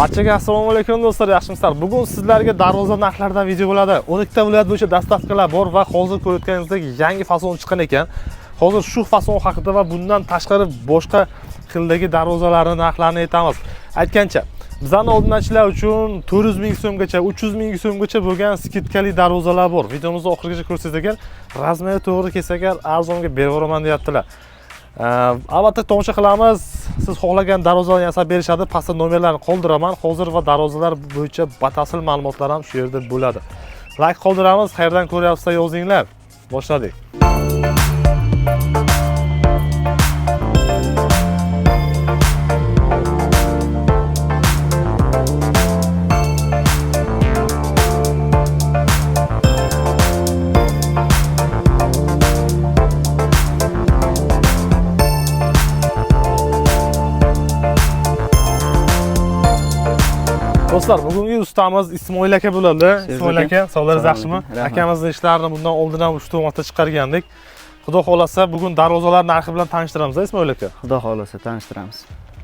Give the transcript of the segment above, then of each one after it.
Barchaga assalomu alaykum do'stlar, yaxshimisizlar? Bugun sizlarga darvoza narxlaridan video bo'ladi. 12 ta viloyat bo'yicha dastavkalar bor va hozir ko'rayotganingizdek yangi fason chiqqan ekan. Hozir shu fason haqida va bundan tashqari boshqa xildagi darvozalarning narxlarini aytamiz. Aytgancha, bizning obunachilar uchun 400 ming so'mgacha, 300 ming so'mgacha bo'lgan skidkali darvozalar bor. Videomizni oxirigacha ko'rsangiz agar, razmeri to'g'ri kelsa agar arzonga beraman deyaptilar. Albatta tomosha qilamiz. Siz xohlagan darvozalarni yasab berishadi. Pastda nomerlarni qoldiraman. Hozir va darvozalar bo'yicha batafsil ma'lumotlar ham shu yerda bo'ladi. Like qoldiramiz. Qayerdan ko'ryapsizlar yozinglar. Boshladik. Do'stlar, bugungi ustamiz Ismoil aka bo'ladi. Ismoil aka, sog'laringiz yaxshimi? Akamizning ishlarini bundan oldin ham 3 marta chiqargandik. Xudo xolasa bugun darvozalar narxi bilan tanishtiramiz, Ismoil aka. Xudo xolasa tanishtiramiz.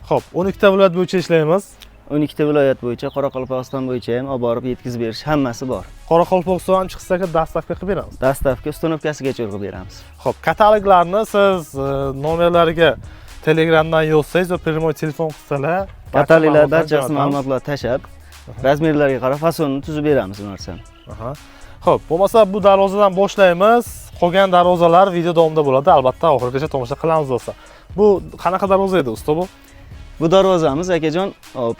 Xo'p, 12 ta viloyat bo'yicha ishlaymiz. 12 ta viloyat bo'yicha, Qoraqalpog'iston bo'yicha ham olib borib yetkazib berish hammasi bor. Qoraqalpog'iston chiqsa dastavka qilib beramiz. Dastavka ustanovkasigacha urg'ib beramiz. Xo'p, kataloglarni siz nomerlariga Telegramdan yozsangiz va primoy telefon qilsalar, kataloglar barchasi ma'lumotlar tashab, razmerlarga qarab fasonni tuzib beramiz bu narsani. Xo'p, bo'lmasa bu darvozadan boshlaymiz. Qolgan darvozalar video davomida bo'ladi. Albatta oxirigacha tomosha qilamiz do'stlar. Bu qanaqa darvoza edi, usta bu? Bu darvozamiz akajon,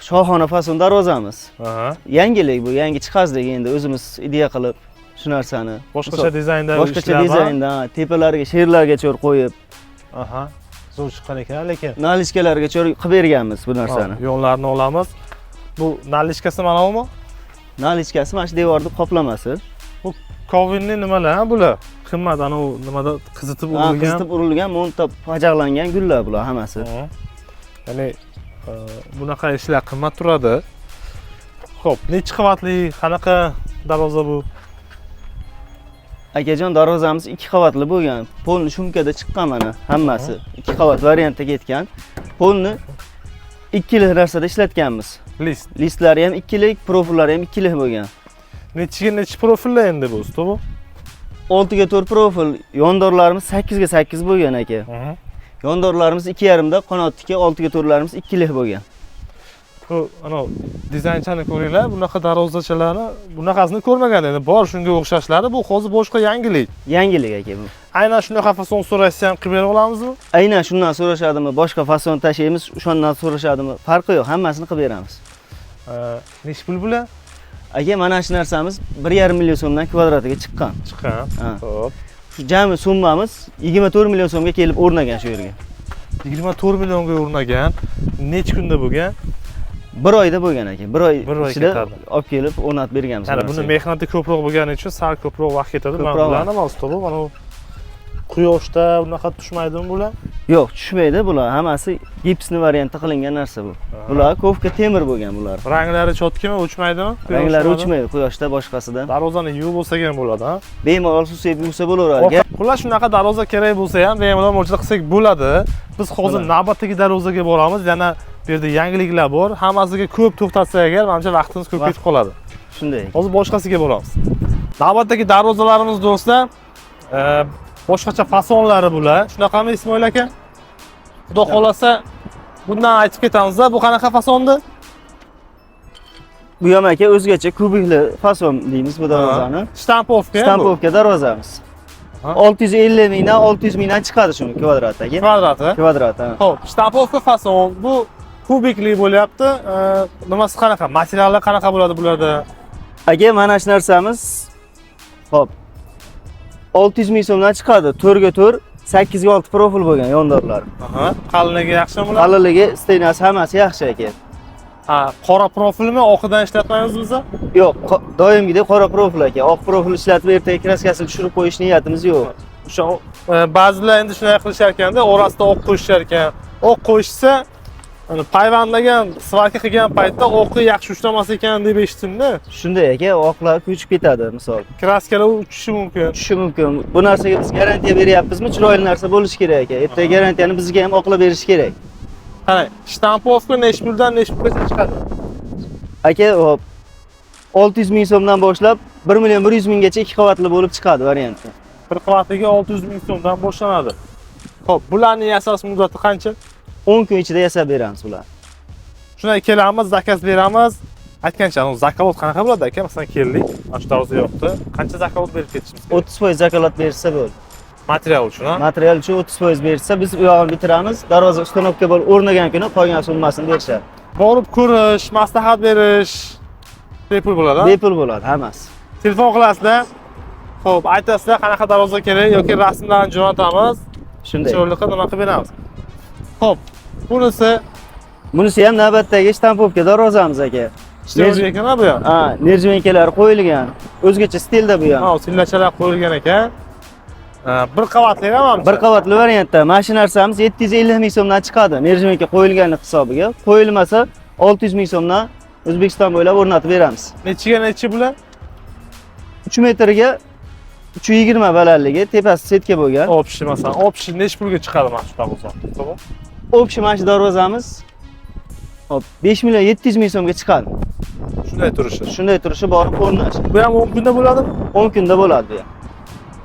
shohona fason darvozamiz. Yangilik bu, yangi chiqazdik endi o'zimiz ideya qilib shu narsani. Boshqacha dizaynda, boshqacha dizaynda, tepalariga sherlarga cho'r qo'yib. Zo'r chiqqan ekan, lekin nalishkalarga cho'r qilib berganmiz bu narsani. Yo'llarni olamiz. Bu nalishkasi mana bumi? Nalishkasi mana shu devorning qoplamasi. Bu kovinni nimalar bular? Qimmat, ana u nimada qizitib urilgan. Qizitib urilgan, monta pajaqlangan gullar bular hammasi. Ya'ni bunaqa ishlar qimmat turadi. Xo'p, necha qavatli, qanaqa darvoza bu? Akajon, darvozamiz 2 qavatli bo'lgan. Polni shumkada chiqqan mana hammasi. 2 qavat variantda ketgan. Polni 2 narsada ishlatganmiz. Listlari ham 2lik, profillari ham 2lik bo'lgan. Necha profillar endi bu usta bu? 6 ga 4 profil, yondorlarimiz 8 ga 8 bo'lgan aka. Yondorlarimiz 2,5 da, qanotdagi 6 ga 4larimiz 2lik bo'lgan. Bu ana dizaynchani ko'ringlar, bunaqa darvozachalarni bunaqasini ko'rmagan endi. Bor shunga o'xshashlari, bu hozir boshqa yangilik. Yangilik aka bu. Aynan shunaqa fason so'rashsa ham qilib bera olamizmi? Aynan shundan so'rashadimi, boshqa fason tashlaymiz, o'shandan so'rashadimi, farqi yo'q, hammasini qilib beramiz. Necha pul bular? Aka, mana shu narsamiz 1,5 million so'mdan kvadratiga chiqqan. Xo'p. Shu jami summamiz 24 million so'mga kelib o'rnagan shu yerga. 24 millionga o'rnagan. Necha kunda bo'lgan? 1 oyda bo'lgan aka. 1 oy ichida olib kelib o'rnatib berganmiz. Mana buni mehnati ko'proq bo'lgani uchun sal ko'proq vaqt ketadi. Mana bularni usta bu, mana quyoshda unaqa tushmaydimi bular? Yo'q, tushmaydi bular. Hammasi gipsni variantda qilingan narsa bu. Bular kovka temir bo'lgan bular. Ranglari chotkimi, o'chmaydimi? Ranglari o'chmaydi quyoshda boshqasidan. Darvozani yuvib bo'lsa ham bo'ladi, ha? Bemalol suv bo'lsa bo'laveradi. Xullas shunaqa darvoza kerak bo'lsa ham bemalol mo'ljalda qilsak bo'ladi. Biz hozir navbatdagi darvozaga boramiz. Yana bu yerda yangiliklar bor. Hammasiga ko'p to'xtatsak agar, menimcha vaqtimiz ko'p ketib qoladi. Shunday. Hozir boshqasiga boramiz. Navbatdagi darvozalarimiz do'stlar, boshqacha fasonlari bular. Shunaqami Ismoil aka? Xudo xolasa bundan aytib ketamiz-da. Bu qanaqa fasonda? Bu ham aka o'zgacha kubikli fason deymiz bu darvozani. Shtampovka. Shtampovka darvozamiz. 650 mingdan 600 mingdan chiqadi shuni kvadratiga. Kvadrati. Xo'p, shtampovka fason. Bu kubikli bo'lyapti. Nimasi qanaqa? Materiallar qanaqa bo'ladi bularda? Aka, mana shu narsamiz. Xo'p. 600 ming so'mdan chiqadi. 4 ga 4, 8 ga 6 profil bo'lgan yondorlar. Qalinligi yaxshimi bular? Qalinligi, stenasi hammasi yaxshi aka. Qora profilmi, oqidan ishlatmaymiz biz? Yo'q, doimgidek qora profil aka. Oq profil ishlatib ertaga kraskasini tushirib qo'yish niyatimiz yo'q. O'sha ba'zilar endi shunday qilishar ekanda, orasida oq qo'yishar ekan. Oq qo'yishsa, payvandlagan, svarka qilgan paytda oqi yaxshi ushlamas ekan deb eshitdim-da. Shunday aka, oqlar ko'chib ketadi, misol. Kraskalar uchishi mumkin. Tushishi mumkin. Bu narsaga biz garantiya beryapmizmi? Chiroyli narsa bo'lishi kerak aka. Ertaga garantiyani bizga ham oqlab berish kerak. Qarang, shtampovka necha puldan necha pulgacha chiqadi? Aka, hop. 600 ming so'mdan boshlab 1 million 100 minggacha 2 qavatli bo'lib chiqadi variantda. Bir qavatiga 600 ming so'mdan boshlanadi. Xo'p, bularning asosiy muddati qancha? 10 kun ichida yasab beramiz ular. Shunday kelamiz, zakaz beramiz. Aytgancha, zakolat qanaqa bo'ladi aka? Masalan, keldik, mana shu darvoza yoqdi. Qancha zakolat berib ketishimiz kerak? 30% zakolat bersa bo'ldi. Material uchun, ha? Material uchun 30% bersa, biz u yog'ini bitiramiz. Darvoza ustanovka bo'lib o'rnagan kuni qolgan summasini berishadi. Borib ko'rish, maslahat berish bepul bo'ladi. Bepul bo'ladi hammasi. Telefon qilasizlar. Xo'p, aytasizlar qanaqa darvoza kerak yoki rasmlarni jo'natamiz. Shunday. Chiroyliqa nima qilib beramiz. Xo'p, Bunisi ham navbatdagi shtampovka darvozamiz aka. ishlayotgan ekan bu ham. Ha, nerjvenkalari qo'yilgan. O'zgacha stilda bu ham. Ha, sillachalar qo'yilgan ekan. Bir qavatli ham. Bir qavatli variantda. Mashina narsamiz 750 ming so'mdan chiqadi. Nerjvenka qo'yilgani hisobiga. Qo'yilmasa 600 ming so'mdan O'zbekiston bo'ylab o'rnatib beramiz. Nechiga nechi bular? 3 metrga 320 balandligi, tepasi setka bo'lgan. Opshi masalan, opshi nechi pulga chiqadi mana shu darvoza? To'g'ri? Opshi mana shu darvozamiz hop 5 million 700 ming so'mga chiqadi. Shunday turishi borib o'rnash. Bu ham 10 kunda bo'ladimi? 10 kunda bo'ladi bu ham.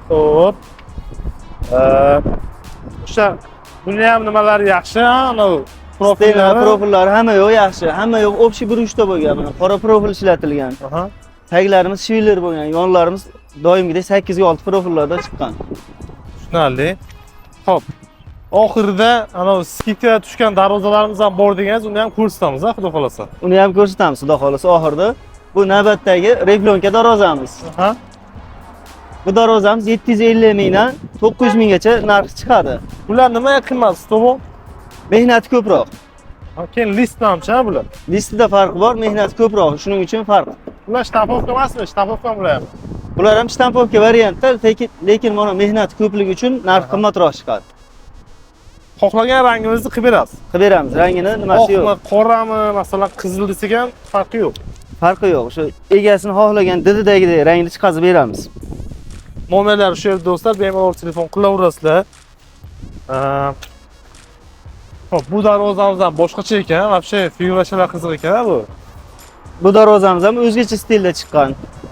Xo'p. O'sha buni ham nimalari yaxshi, ana profillari hamma yo'q yaxshi. Hamma yo'q opshi burishda bo'lgan. Mana qora profil ishlatilgan. Aha. Taglarimiz shivler bo'lgan. Yonlarimiz doimgidek 8 ga 6 profillarda chiqqan. Tushunarli. Xo'p. Oxirida ana skidka tushgan darvozalarimiz ham bor deganingiz, uni ham ko'rsatamiz, xudo xolasa. Uni ham ko'rsatamiz, xudo xolasa oxirida. Bu navbatdagi reflonka darvozamiz. Aha. Bu darvozamiz 750 mingdan 900 minggacha narx chiqadi. Bular nimaga qimmati, to'g'ri? Mehnati ko'proq. Keyin list namcha bular. Listida farq bor, mehnati ko'proq, shuning uchun farq. Bular shtampovka emasmi? Shtampovka bular ham. Bular ham shtampovka variantda, lekin mana mehnat ko'pligi uchun narx qimmatroq chiqadi. Xohlagan rangingizni qilib berasiz. Qilib beramiz. Rangini nimasi yo'q. Oqmi, qorami, masalan, qizil desak ham farqi yo'q. Farqi yo'q. O'sha egasini xohlagan dididagidek rangni chiqazib beramiz. Nomerlar shu yerda do'stlar, bemalol telefon qilaverasizlar. Xo'p, bu darvozamiz ham boshqacha ekan, вообще figurachalar qiziq ekan bu. Bu darvozamiz ham o'zgacha stilda chiqqan.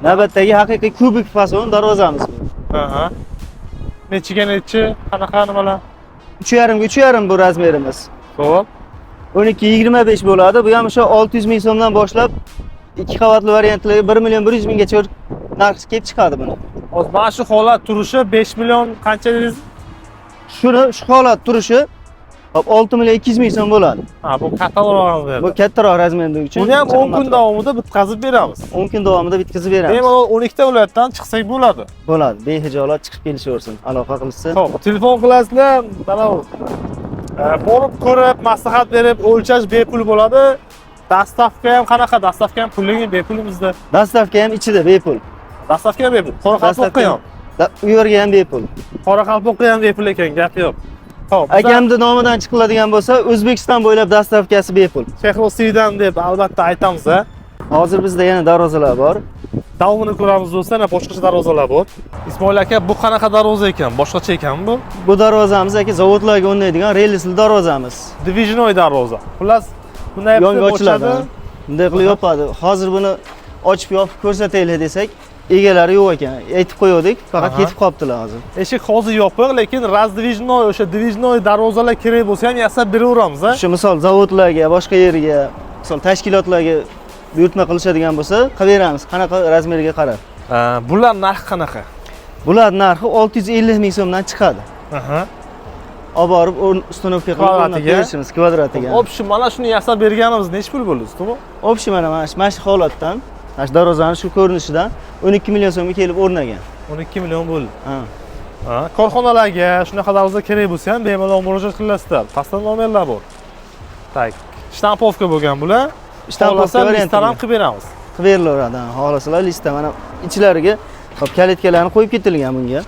Navbatdagi haqiqiy kubik fason darvozamiz bu. Aha. Nechiga nechi, qanaqa nimalar? 3,5 ga 3,5 bu razmerimiz. Xo'p. 12-25 bo'ladi. Bu ham o'sha 600 ming so'mdan boshlab 2 qavatli variantlarga 1 million 100 minggacha narx kelib chiqadi buni. Hozir mana shu holat turishi 5 million qancha dedingiz? Shu holat turishi 6 million 200 ming so'm bo'ladi. Ha, bu kattaroq. Bu kattaroq razmerlik uchun. Buni ham 10 kun davomida bitkazib beramiz. 10 kun davomida bitkazib beramiz. Bemalol 12 ta viloyatdan chiqsak bo'ladi. Bo'ladi. Behijolat chiqib kelishaversin, aloqa qilsa. Xo'p, telefon qilasizlar, mana borib ko'rib, maslahat berib, o'lchash bepul bo'ladi. Dastavka ham qanaqa? Dastavka ham pulligi bepulmizda. Dastavka ham ichida bepul. Dastavka ham bepul. Qoraqalpoqqa ham. U yerga ham bepul. Qoraqalpoqqa ham bepul ekan, gap yo'q. Xo'p, akamni nomidan chiqiladigan bo'lsa, O'zbekiston bo'ylab dastavkasi bepul. Chehrosiydan deb albatta aytamiz. Hozir bizda yana darvozalar bor. Davomini ko'ramiz do'stlar, boshqacha darvozalar bor. Ismoil aka, bu qanaqa darvoza ekan? Boshqacha ekanmi bu? Bu darvozamiz aka zavodlarga o'rnaydigan relsli darvozamiz. Divisionoy darvoza. Xullas, bunday yonga ochiladi. Bunday qilib yopadi. Hozir buni ochib yopib ko'rsataylik desak, egalari yo'q ekan. Aytib qo'ydik, faqat ketib qolibdilar hozir. Eshik hozir yopiq, lekin razdivisionoy, o'sha divisionoy darvozalar kerak bo'lsa ham yasab beraveramiz. Shu misol zavodlarga, boshqa yerga, misol tashkilotlarga buyurtma qilishadigan bo'lsa, qilib beramiz. Qanaqa razmeriga qarab. Bular narxi qanaqa? Bular narxi 650 ming so'mdan chiqadi. Aha. Olib borib ustanovka qilib berishimiz kvadratiga. Opshi mana shuni yasab berganimiz necha pul bo'ldi, to'g'ri? Opshi mana shu holatdan, mana shu darvozaning shu ko'rinishidan 12 million so'mga kelib o'rnagan. 12 million bo'ldi. Ha. Korxonalarga shunaqa darvoza kerak bo'lsa ham bemalol murojaat qilasizlar. Pastda nomerlar bor. Tak, shtampovka bo'lgan bular. Shtampovka variantini ham qilib beramiz. Qilib berilaveradi. Xohlasalar lista mana ichlariga kalitkalarni qo'yib ketilgan bunga.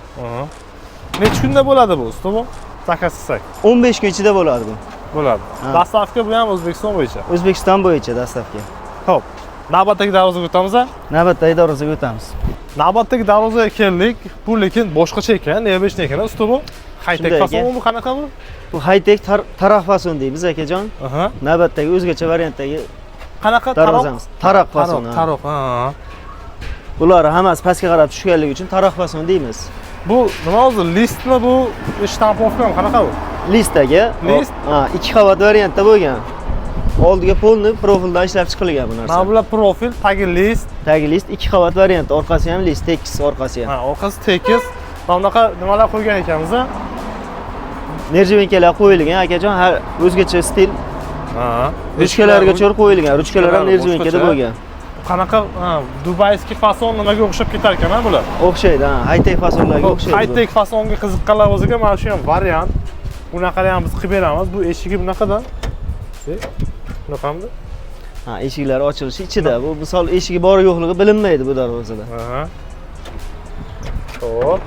Necha kunda bo'ladi bu, to'g'ri? Zakaz qilsak. 15 kun ichida bo'ladi bu. Bo'ladi. Dastavka bu ham O'zbekiston bo'yicha. O'zbekiston bo'yicha dastavka. Xo'p. Navbatdagi darvozaga o'tamiz. Navbatdagi darvozaga o'tamiz. Navbatdagi darvozaga keldik. Bu lekin boshqacha ekan, neobechniy ekan, ustobi. High-tech fason bu qanaqa bu? Bu high-tech taraf fason deymiz akajon. Aha. Navbatdagi o'zgacha variantdagi Qanaqa darvozamiz? Taroq fasoni. Taroq, ha. Bular hammasi pastga qarab tushganligi uchun taroq fason deymiz. Bu nima o'zi? Listmi bu? Shtampovkami? Qanaqa bu? Listdagi, List? ha, 2 qavat variantda bo'lgan. Oldiga polni profildan ishlab chiqilgan bu narsa. Mana bular profil, tagi list. Tagi list 2 qavat variant, orqasi ham list, tekis orqasi ham. Ha, orqasi tekis. Mana bunaqa nimalar qo'ygan ekanmiz a? Nerjivenkalar qo'yilgan, akajon, har o'zgacha stil. Ha. Ruchkalarga cho'r qo'yilgan. Ruchkalar ham nerjivenkada bo'lgan. Qanaqa, dubayskiy fason nimaga o'xshab ketar ekan a bular? O'xshaydi, ha, high-tech fasonlarga o'xshaydi. High-tech fasonga qiziqqanlar o'ziga mana shu ham variant. Bunaqani ham biz qilib beramiz. Bu eshigi bunaqadan. Bunaqamidi? Ha, eshiklari ochilishi ichida. Bu misol eshigi bor yo'qligi bilinmaydi bu darvozada. Ha. Xo'p.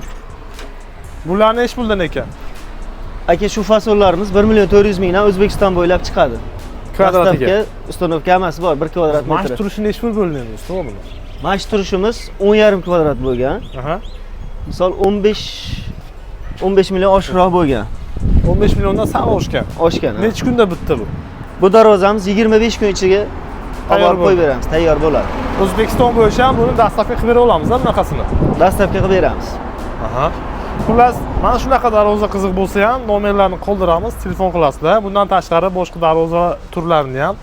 Bularni ish puldan ekan. Aka, shu fasonlarimiz 1.400.000 mingdan O'zbekiston bo'ylab chiqadi. Kvadratiga. Uстановka hammasi bor, 1 kvadrat metr. Mana turishini ish pul bo'linadi, to'g'rimi buni? Mana shu turishimiz 10,5 kvadrat bo'lgan. Aha. Misol 15 million oshiqroq bo'lgan. 15 milliondan sal oshgan. Oshgan. Necha kunda bitdi bu? Bu darvozamiz 25 kun ichiga tayyor qo'yib beramiz, tayyor bo'ladi. O'zbekiston bo'yicha ham buni dastavka qilib bera olamiz, bunaqasini. Dastavka qilib beramiz. Aha. Xullas, mana shunaqa darvoza qiziq bo'lsa ham nomerlarni qoldiramiz, telefon qilasizlar. Bundan tashqari boshqa darvoza turlarini ham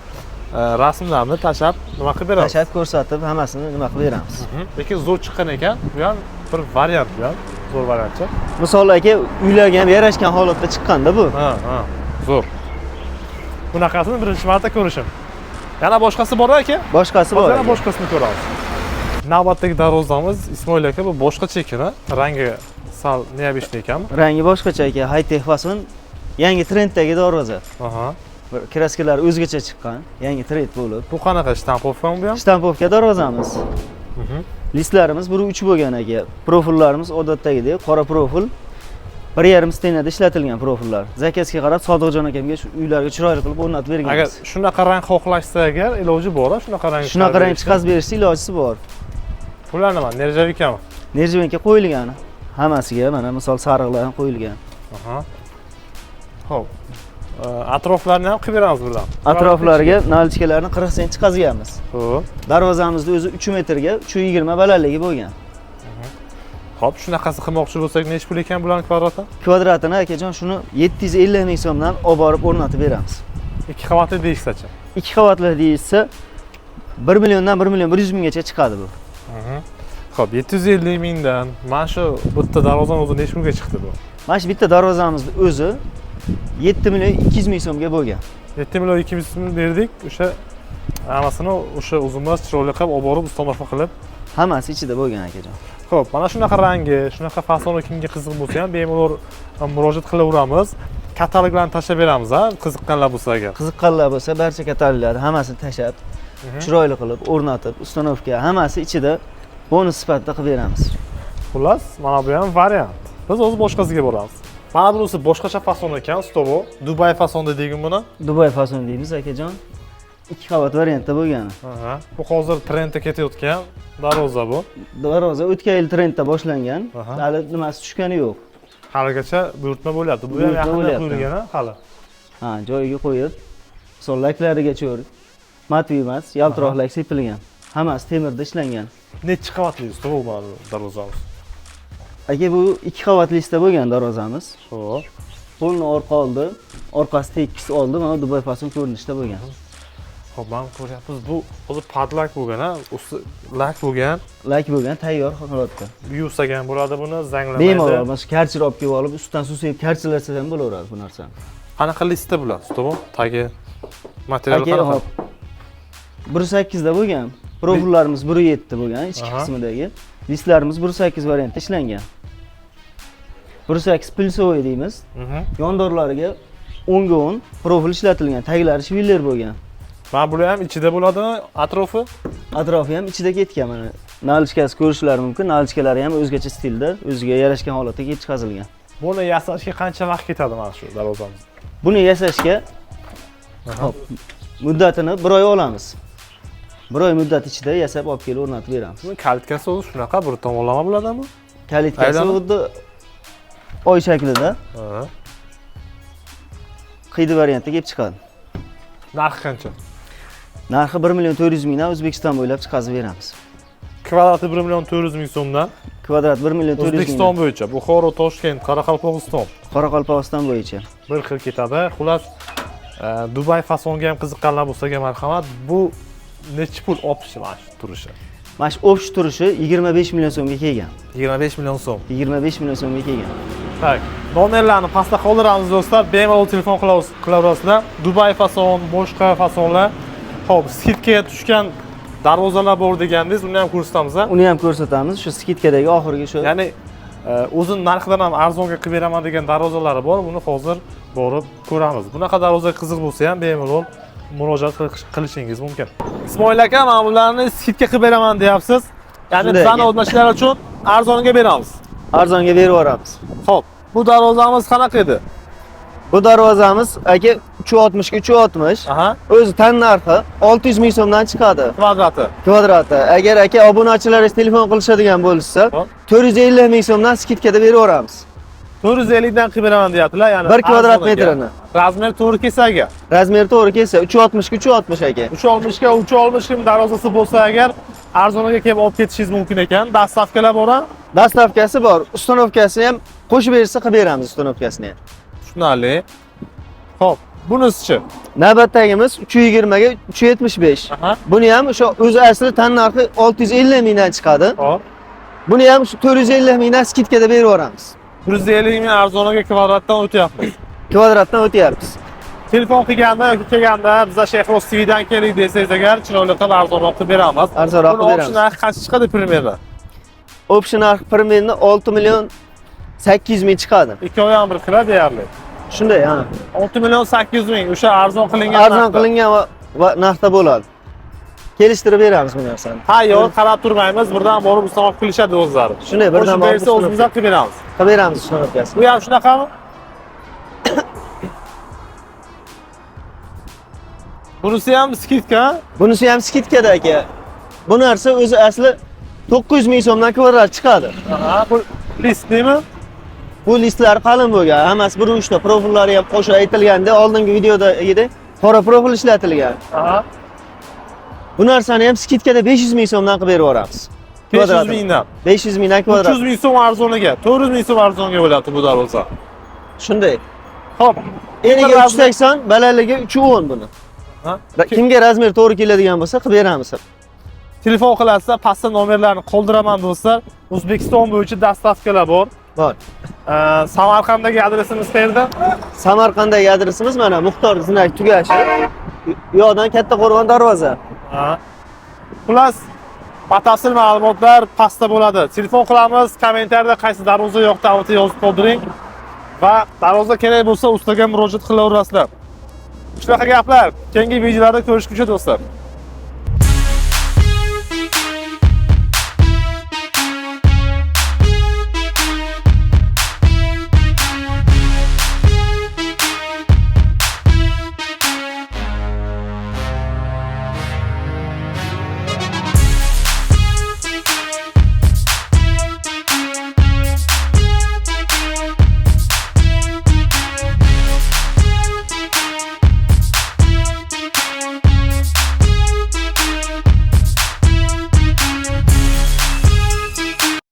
rasmlarni tashab nima qilib beramiz? Tashab ko'rsatib, hammasini nima qilib beramiz. Lekin zo'r chiqqan ekan. Bu ham bir variant bu ham. Zo'r variantcha. Misol aka, uylarga ham yarashgan holatda chiqqanda bu. Ha. Zo'r. Bunaqasini birinchi marta ko'rishim. Yana boshqasi bor aka? Boshqasi bor. Yana boshqasini ko'ramiz. Navbatdagi darvozamiz Ismoil aka bu boshqacha ekan, rangi sal neobычный ekanmi? Rangi boshqacha aka, high-tech fason, yangi trenddagi darvoza. Aha. Kraskalar o'zgacha chiqqan, yangi trend bo'lib. Bu qanaqa shtampovkami bu ham? Shtampovka darvozamiz. Listlarimiz 1.3 bo'lgan aka. Profillarimiz odatdagidek qora profil. 1,5 stenada ishlatilgan profillar. Zakazga qarab Sodiqjon akamga shu uylarga chiroyli qilib o'rnatib berganmiz. Agar shunaqa rang xohlashsa agar iloji bor, shunaqa rang. Shunaqa rang chiqazib berishsa ilojisi bor. Bular nima? Nerjavikami? Nerjivenka qo'yilgan. Hammasiga mana misol sariqlar ham qo'yilgan. Aha. Xo'p. Atroflarni ham qilib beramiz bular. Atroflariga nalichkalarni 40 sent chiqazganmiz. Xo'p. Darvozamizning o'zi 3 metrga 320 balandligi bo'lgan. Xo'p, shunaqasi qilmoqchi bo'lsak, necha pul ekan bularning kvadrati? Kvadratini akajon shuni 750 ming so'mdan olib borib o'rnatib beramiz. 2 qavatli deyishsa-chi? 2 qavatli deyishsa 1 milliondan 1 million 100 minggacha chiqadi bu. Xo'p, 750 mingdan mana shu bitta darvozani o'zi necha pulga chiqdi bu? Mana shu bitta darvozamizning o'zi 7 million 200 ming so'mga bo'lgan. 7 million 200 ming berdik, o'sha hammasini o'sha uzunmas chiroyli qilib olib borib ustamarfa qilib hammasi ichida bo'lgan akajon. Xo'p, mana shunaqa rangi, shunaqa fasoni kimga qiziq bo'lsa ham bemalol murojaat qilaveramiz. Kataloglarni tashab beramiz, qiziqqanlar bo'lsa agar. Qiziqqanlar bo'lsa, barcha kataloglarni hammasini tashab, chiroyli qilib, o'rnatib, ustanovka hammasi ichida bonus sifatida qilib beramiz. Xullas, mana bu ham variant. Biz o'zi boshqasiga boramiz. Mana bunisi boshqacha fason ekan, stovo. Dubay fasonda degan buni. Dubay fason deymiz akajon. 2 qavat variantda bo'lgan. Bu hozir trendga ketayotgan darvoza bu. Darvoza o'tgan yil trendda boshlangan. Hali nimasi tushgani yo'q. Haligacha buyurtma bo'lyapti. Bu ham yaqinda qurilgan hali. Ha, joyiga qo'yib, sollaiklariga cho'r. Matviy emas, yaltiroqlar sepilgan. Hammasi temirda ishlangan. Necha qavatli stovo bu darvozamiz? Aka, bu 2 qavatlisda bo'lgan darvozamiz. Xo'p. Polni orqa oldi, orqasi tekis oldi, mana Dubay fason ko'rinishda bo'lgan. Xo'p, mana ko'ryapmiz, bu o'zi padlak bo'lgan, usti lak bo'lgan. Lak bo'lgan, tayyor holatda. Yusagan bo'ladi buni, zanglamaydi. Bemalol, mana shu karchir olib kelib olib, ustidan suv sepib karchilasa ham bo'laveradi bu narsani. Qanaqa listda bular? Stovo, tagi, materiali qanaqa? 1.8 da bo'lgan. Profillarimiz 1.7 bo'lgan, ichki qismidagi. Listlarimiz 1.8 variantda ishlangan. 1.8 pulsovoy deymiz. Yondorlariga 10 ga 10 profil ishlatilgan, taglari shviller bo'lgan. Mana bular ham ichida bo'ladimi, atrofi? Atrofi ham ichida ketgan mana. Nalichkasi ko'rishlari mumkin. Nalichkalari ham o'zgacha stilda, o'ziga yarashgan holatda chiqazilgan. Buni yasashga qancha vaqt ketadi mana shu darvozamiz? Buni yasashga muddatini 1 oy olamiz. 1 oy muddat ichida yasab olib kelib o'rnatib beramiz. Bu kalitkasi o'zi shunaqa bir tomonlama bo'ladimi? Kalitkasi xuddi oy shaklida. Qiydi variantda kelib chiqadi. Narxi qancha? Narxi 1 million 400 mingdan O'zbekiston bo'ylab chiqazib beramiz. Kvadrati 1 million 400 ming so'mdan. Kvadrat 1 million 400 ming. O'zbekiston bo'yicha Buxoro, Toshkent, Qoraqalpog'iston Qoraqalpog'iston bo'yicha. bir xil ketadi. Xullas, Dubay fasonga ham qiziqqanlar bo'lsa, marhamat. Bu necha pul olibchi mana shu turishi? Mana shu o'pish turishi 25 million so'mga kelgan. 25 million so'm. 25 million so'mga kelgan. Tak. Nomerlarni pastda qoldiramiz do'stlar. Bemalol telefon qilaverasizlar. Dubay fason, boshqa fasonlar. Xo'p, skidkaga tushgan darvozalar bor degandingiz, uni ham ko'rsatamiz. Uni ham ko'rsatamiz. Shu skidkadagi oxirgi shu. Ya'ni o'zini narxidan ham arzonga qilib beraman degan darvozalari bor. Buni hozir borib ko'ramiz. Bunaqa darvoza qiziq bo'lsa ham bemalol murojaat qilishingiz mumkin. Ismoil aka, mana bularni skidka qilib beraman deyapsiz. Ya'ni bizani o'rnashlar uchun arzonga beramiz. Arzonga berib yuboramiz. Xo'p, bu darvozamiz qanaqa edi? Bu darvozamiz aka 360 ga 360. Aha. O'zi tan narxi 600 ming so'mdan chiqadi. Kvadrati. Agar aka obunachilaringiz telefon qilishadigan bo'lsa, 450 ming so'mdan skidkada berib yuboramiz. 450 dan qilib beraman deyaptilar, ya'ni 1 kvadrat metrini. Razmer to'g'ri kelsa-ga. Razmeri to'g'ri kelsa 360 ga 360 aka. 360 ga 360 kim darvozasi bo'lsa agar arzoniga kelib olib ketishingiz mumkin ekan. Dastavkalar bor ham. Dastavkasi bor. Ustanovkasini ham qo'shib bersa qilib beramiz ustanovkasini ham. Tushunarli. Xo'p, bunisi-chi? Navbatdagimiz 320 ga 375. Aha. Buni ham o'sha o'zi asli tan narxi 650 mingdan chiqadi. Xo'p. Buni ham 450 mingdan skidkada berib yuboramiz. 150 ming arzoniga kvadratdan o'tyapmiz. Kvadratdan o'tyapmiz. Telefon qilganda yoki kelganda biza Shayxros TVdan keling desangiz agar chiroyli qilib arzonroq qilib beramiz. Arzonroq qilib beramiz. Buni narxi qancha chiqadi primerda? Option narxi primerni 6 million 800 ming chiqadi. 2.1 kilo deyarli. Shunday, ha. 6 million 800 ming o'sha arzon qilingan arzon qilingan va narxda bo'ladi. Kelishtirib beramiz bu narsani. Ha, yo'q, qarab turmaymiz. Birdan borib ustamoq qilishadi o'zlari. Shunday, birdan borib bersa o'zimizdan qilib beramiz. Qilib beramiz ustanovkasini. Bu ham shunaqami? Bunisi ham skidka. Bunisi ham skidkada aka. Bu narsa o'zi asli 900 ming so'mdan kvadrat chiqadi. Aha, bu listnimi? Bu listlar qalin bo'lgan. Hammasi bir uchta profillari ham qo'shib aytilganda, oldingi videoda edi. Qora profil ishlatilgan. Aha. Bu narsani ham skidkada 500 ming so'mdan qilib berib yuboramiz. 500 mingdan. 500 mingdan kvadrat. 300 ming so'm arzoniga, 400 ming so'm arzonga bo'ladi bu darvoza. Shunday. Xo'p, eniga 380, balandligi 310 buni. Ha? Kimga razmer to'g'ri keladigan bo'lsa qilib beramiz. Telefon qilasizlar, pastda nomerlarni qoldiraman do'stlar. O'zbekiston bo'yicha dastavkalar bor. Bor. Samarqanddagi adresimiz qayerda? Samarqanddagi adresimiz mana Muxtor Zinak tugashi. Yo'qdan Katta Qo'rg'on darvoza. Ha. Xullas, batafsil ma'lumotlar pastda bo'ladi. Telefon qilamiz, kommentariyada qaysi darvoza yoqda avto yozib qoldiring va darvoza kerak bo'lsa ustaga murojaat qilaverasizlar. Shunaqa gaplar keyingi videolarda ko'rishguncha do'stlar.